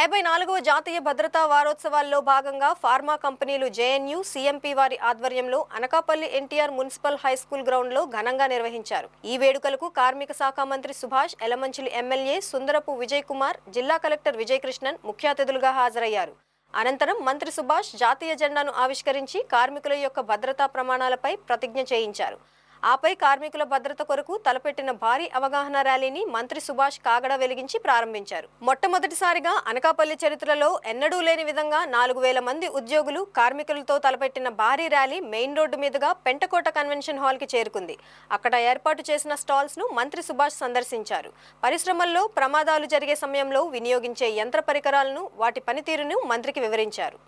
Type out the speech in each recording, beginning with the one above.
54వ జాతీయ భద్రతా వారోత్సవాల్లో భాగంగా ఫార్మా కంపెనీలు జేఎన్యూ, సీఎంపీ వారి ఆధ్వర్యంలో అనకాపల్లి ఎన్టీఆర్ మున్సిపల్ హైస్కూల్ గ్రౌండ్లో ఘనంగా నిర్వహించారు. ఈ వేడుకలకు కార్మిక శాఖ మంత్రి సుభాష్, ఎలమంచిలి ఎమ్మెల్యే సుందరపు విజయ్ కుమార్, జిల్లా కలెక్టర్ విజయ్ కృష్ణన్ ముఖ్య అతిథులుగా హాజరయ్యారు. అనంతరం మంత్రి సుభాష్ జాతీయ జెండాను ఆవిష్కరించి కార్మికుల యొక్క భద్రతా ప్రమాణాలపై ప్రతిజ్ఞ చేయించారు. ఆపై కార్మికుల భద్రత కొరకు తలపెట్టిన భారీ అవగాహన ర్యాలీని మంత్రి సుభాష్ కాగడ వెలిగించి ప్రారంభించారు. మొట్టమొదటిసారిగా అనకాపల్లి చరిత్రలో ఎన్నడూ లేని విధంగా 4000 మంది ఉద్యోగులు, కార్మికులతో తలపెట్టిన భారీ ర్యాలీ మెయిన్ రోడ్డు మీదుగా పెంటకోట కన్వెన్షన్ హాల్ కి చేరుకుంది. అక్కడ ఏర్పాటు చేసిన స్టాల్స్ ను మంత్రి సుభాష్ సందర్శించారు. పరిశ్రమల్లో ప్రమాదాలు జరిగే సమయంలో వినియోగించే యంత్ర పరికరాలను, వాటి పనితీరును మంత్రికి వివరించారు.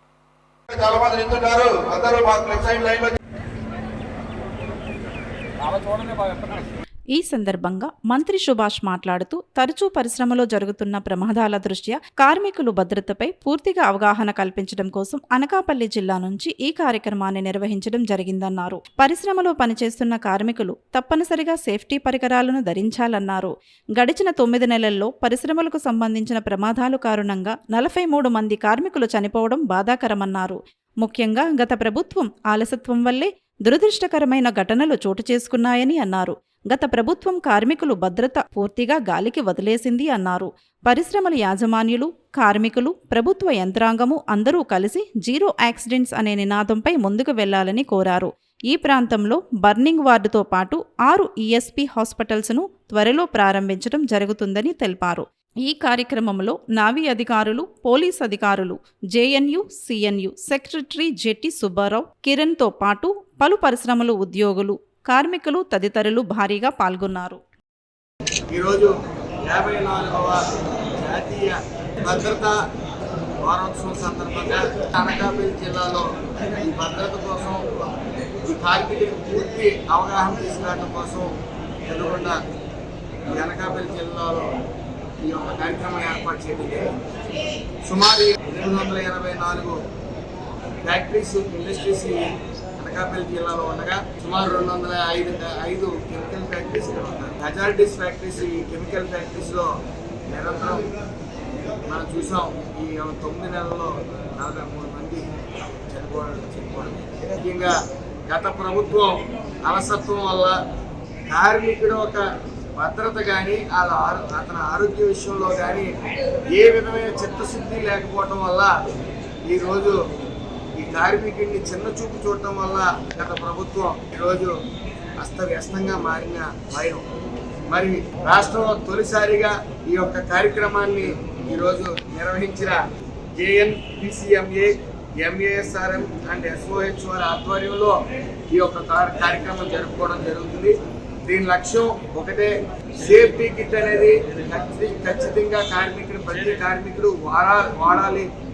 ఈ సందర్భంగా మంత్రి సుభాష్ మాట్లాడుతూ తరచూ పరిశ్రమలో జరుగుతున్న ప్రమాదాల దృష్ట్యా కార్మికులు భద్రతపై పూర్తిగా అవగాహన కల్పించడం కోసం అనకాపల్లి జిల్లా నుంచి ఈ కార్యక్రమాన్ని నిర్వహించడం జరిగిందన్నారు. పరిశ్రమలో పనిచేస్తున్న కార్మికులు తప్పనిసరిగా సేఫ్టీ పరికరాలను ధరించాలన్నారు. గడిచిన 9 నెలల్లో పరిశ్రమలకు సంబంధించిన ప్రమాదాల కారణంగా 43 మంది కార్మికులు చనిపోవడం బాధాకరమన్నారు. ముఖ్యంగా గత ప్రభుత్వం ఆలస్యత్వం వల్లే దురదృష్టకరమైన ఘటనలు చోటు చేసుకున్నాయని అన్నారు. గత ప్రభుత్వం కార్మికులు భద్రత పూర్తిగా గాలికి వదిలేసింది అన్నారు. పరిశ్రమల యాజమాన్యులు, కార్మికులు, ప్రభుత్వ యంత్రాంగము అందరూ కలిసి జీరో యాక్సిడెంట్స్ అనే నినాదంపై ముందుకు వెళ్లాలని కోరారు. ఈ ప్రాంతంలో బర్నింగ్ వార్డుతో పాటు 6 ఈఎస్పీ హాస్పిటల్స్ను త్వరలో ప్రారంభించడం జరుగుతుందని తెలిపారు. ఈ కార్యక్రమంలో నావీ అధికారులు, పోలీస్ అధికారులు, జేఎన్యూ, సీఎన్యూ సెక్రటరీ జెట్టి సుబ్బారావు, కిరణ్తో పాటు పలు పరిశ్రమల ఉద్యోగులు, కార్మికులు తదితరులు భారీగా పాల్గొన్నారు. ఈరోజు 54వ జాతీయ భద్రతా వారోత్సవం సందర్భంగా అనకాపల్లి జిల్లాలో ఈ భద్రత కోసం, ఈ కార్మికులకు పూర్తి అవగాహన తీసుకురావడం కోసం ఎదురుకొండ అనకాపల్లి జిల్లాలో ఈ యొక్క కార్యక్రమం ఏర్పాటు చేయడం. సుమారు 884 ఫ్యాక్టరీస్, ఇండస్ట్రీస్ అనకాపల్లి జిల్లాలో ఉండగా సుమారు 205 కెమికల్ ఫ్యాక్టరీస్ ఇక్కడ ఉన్నాయి. మెజారిటీస్ ఫ్యాక్టరీస్, ఈ కెమికల్ ఫ్యాక్టరీస్లో నిరంతరం మనం చూసాం. ఈ 9 నెలల్లో 43 మంది చనిపోవడం. ముఖ్యంగా గత ప్రభుత్వం అలసత్వం వల్ల కార్మికుడు ఒక భద్రత కానీ, అతని ఆరోగ్య విషయంలో కానీ ఏ విధమైన చిత్తశుద్ధి లేకపోవటం వల్ల ఈరోజు ఈ కార్మికుడిని చిన్న చూపు చూడటం వల్ల గత ప్రభుత్వం ఈరోజు అస్తవ్యస్తంగా మారిన భయం. మరి రాష్ట్రంలో తొలిసారిగా ఈ యొక్క కార్యక్రమాన్ని ఈరోజు నిర్వహించిన జేఎన్పీసీఎంఏ, ఎంఏఎస్ఆర్ఎం అండ్ ఎస్ఓహెచ్ వారి ఆధ్వర్యంలో ఈ యొక్క కార్యక్రమం జరుపుకోవడం జరుగుతుంది. దీని లక్ష్యం ఒకటే, సేఫ్టీ కిట్ అనేది ఖచ్చితంగా ప్రతి కార్మికుడు వాడాలి.